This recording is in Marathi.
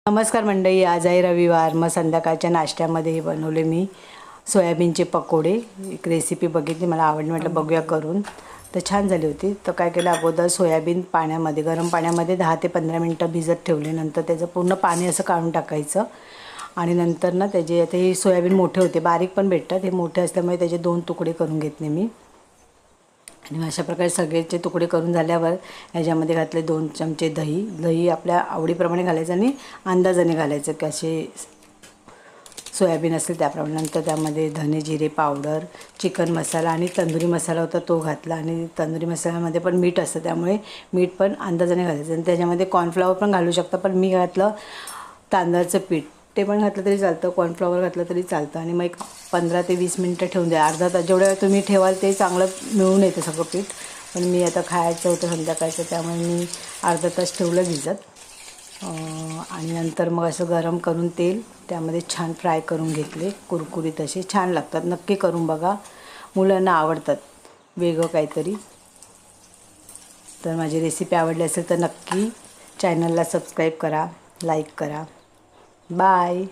नमस्कार मंडळी, आज आहे रविवार. मग संध्याकाळच्या नाश्त्यामध्ये बनवले मी सोयाबीनचे पकोडे. एक रेसिपी बघितली, मला आवडली, म्हटलं बघूया करून. तर छान झाली होती. तर काय केलं, अगोदर सोयाबीन पाण्यामध्ये, गरम पाण्यामध्ये 10 ते 15 मिनटं भिजत ठेवले. नंतर त्याचं पूर्ण पाणी असं काढून टाकायचं. आणि नंतर ना त्याचे, आता हे सोयाबीन मोठे होते, बारीक पण भेटतात, हे मोठे असल्यामुळे त्याचे 2 तुकडे करून घेतले मी. आणि अशा प्रकारे सगळेचे तुकडे करून झाल्यावर ह्याच्यामध्ये घातले 2 चमचे दही. दही आपल्या आवडीप्रमाणे घालायचं आणि अंदाजाने घालायचं, की असे सोयाबीन असेल त्याप्रमाणे. नंतर त्यामध्ये धने जिरे पावडर, चिकन मसाला आणि तंदुरी मसाला होता तो घातला. आणि तंदुरी मसाल्यामध्ये पण मीठ असतं, त्यामुळे मीठ पण अंदाजाने घालायचं. आणि त्याच्यामध्ये कॉर्नफ्लॉवर पण घालू शकता, पण मी घातलं तांदळाचं पीठ. ते पण घातलं तरी चालतं, कॉर्नफ्लॉवर घातलं तरी चालतं. आणि मग एक 15 ते 20 मिनटं ठेवून द्या. अर्धा तास जेवढ्या वेळ तुम्ही ठेवाल ते चांगलं मिळून येतं सगळं पीठ. पण मी आता खायचं होतं संध्याकाळचं, त्यामुळे मी अर्धा तास ठेवलं भिजत. आणि नंतर मग असं गरम करून तेल त्यामध्ये छान फ्राय करून घेतले, कुरकुरीत असे छान लागतात. नक्की करून बघा, मुलांना आवडतात वेगळं काहीतरी. तर माझी रेसिपी आवडली असेल तर नक्की चॅनलला सबस्क्राईब करा, लाईक करा. बाय.